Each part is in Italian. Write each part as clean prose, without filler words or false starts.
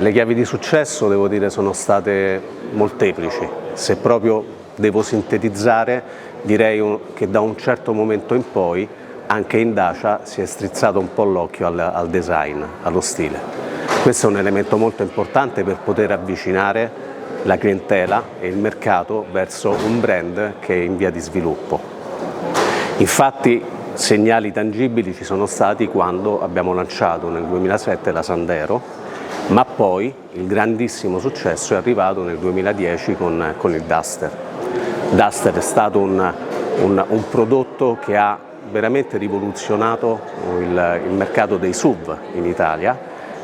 Le chiavi di successo, devo dire, sono state molteplici. Se proprio devo sintetizzare, direi che da un certo momento in poi anche in Dacia si è strizzato un po' l'occhio al design, allo stile. Questo è un elemento molto importante per poter avvicinare la clientela e il mercato verso un brand che è in via di sviluppo. Infatti segnali tangibili ci sono stati quando abbiamo lanciato nel 2007 la Sandero, ma poi il grandissimo successo è arrivato nel 2010 con il Duster. Duster è stato un prodotto che ha veramente rivoluzionato il mercato dei SUV in Italia.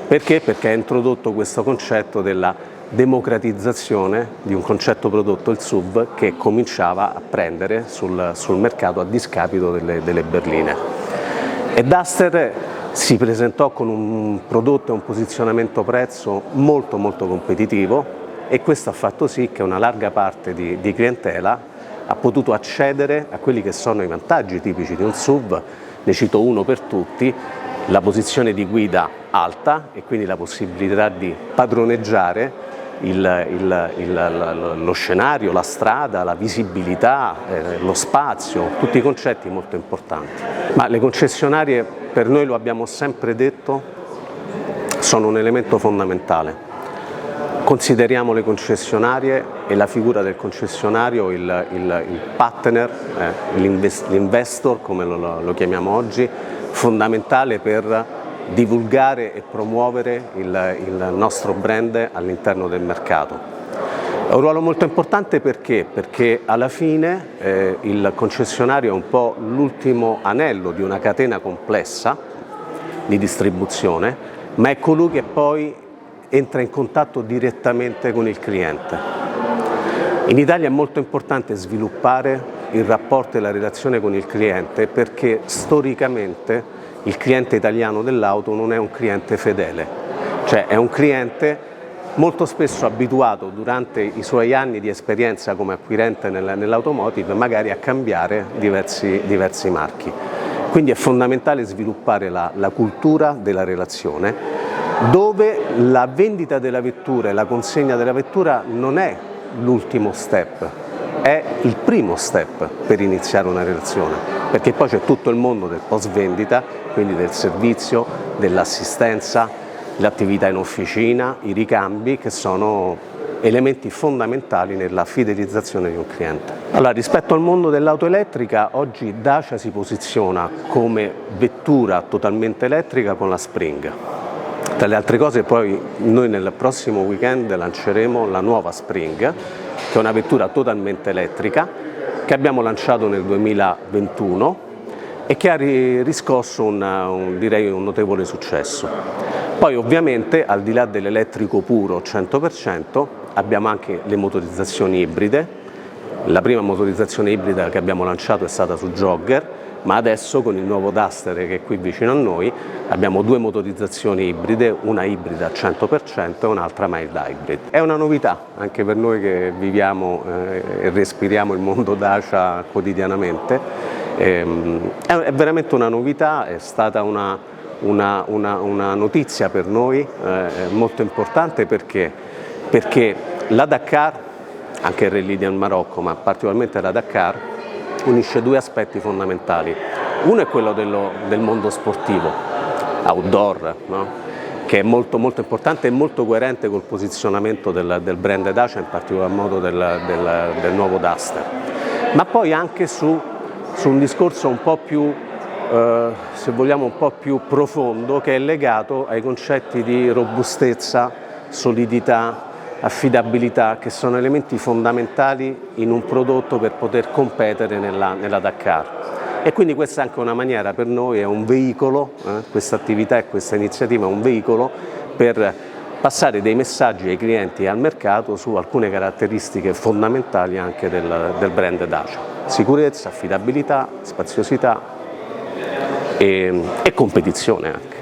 Perché? Perché ha introdotto questo concetto della democratizzazione di un concetto prodotto, il SUV, che cominciava a prendere sul mercato a discapito delle berline. E Duster si presentò con un prodotto e un posizionamento prezzo molto competitivo, e questo ha fatto sì che una larga parte di clientela ha potuto accedere a quelli che sono i vantaggi tipici di un SUV. Ne cito uno per tutti: la posizione di guida alta e quindi la possibilità di padroneggiare lo scenario, la strada, la visibilità, lo spazio, tutti concetti molto importanti. Ma le concessionarie, per noi, lo abbiamo sempre detto, sono un elemento fondamentale. Consideriamo le concessionarie e la figura del concessionario il partner, l'investor, come lo chiamiamo oggi, fondamentale per divulgare e promuovere il nostro brand all'interno del mercato. È un ruolo molto importante perché alla fine il concessionario è un po' l'ultimo anello di una catena complessa di distribuzione, ma è colui che poi entra in contatto direttamente con il cliente. In Italia è molto importante sviluppare il rapporto e la relazione con il cliente, perché storicamente il cliente italiano dell'auto non è un cliente fedele, cioè è un cliente molto spesso abituato durante i suoi anni di esperienza come acquirente nell'automotive magari a cambiare diversi marchi. Quindi è fondamentale sviluppare la cultura della relazione, dove la vendita della vettura e la consegna della vettura non è l'ultimo step, è il primo step per iniziare una relazione, perché poi c'è tutto il mondo del post vendita, quindi del servizio, dell'assistenza, l'attività in officina, i ricambi, che sono elementi fondamentali nella fidelizzazione di un cliente. Allora, rispetto al mondo dell'auto elettrica, oggi Dacia si posiziona come vettura totalmente elettrica con la Spring. Tra le altre cose, poi noi nel prossimo weekend lanceremo la nuova Spring, che è una vettura totalmente elettrica che abbiamo lanciato nel 2021 e che ha riscosso direi un notevole successo. Poi ovviamente, al di là dell'elettrico puro 100%, abbiamo anche le motorizzazioni ibride. La prima motorizzazione ibrida che abbiamo lanciato è stata su Jogger, ma adesso con il nuovo Duster che è qui vicino a noi abbiamo due motorizzazioni ibride, una ibrida al 100% e un'altra mild hybrid. È una novità anche per noi che viviamo e respiriamo il mondo Dacia quotidianamente. È veramente una novità, è stata una notizia per noi molto importante, perché la Dakar, anche il Rally del Marocco, ma particolarmente la Dakar, unisce due aspetti fondamentali. Uno è quello del mondo sportivo, outdoor, no? Che è molto importante e molto coerente col posizionamento del brand Dacia, in particolar modo del nuovo Duster. Ma poi anche su un discorso un po' più, se vogliamo, un po' più profondo, che è legato ai concetti di robustezza, solidità, affidabilità, che sono elementi fondamentali in un prodotto per poter competere nella Dakar. E quindi questa è anche una maniera per noi, è un veicolo, questa attività e questa iniziativa è un veicolo per passare dei messaggi ai clienti e al mercato su alcune caratteristiche fondamentali anche del brand Dacia: sicurezza, affidabilità, spaziosità e competizione anche.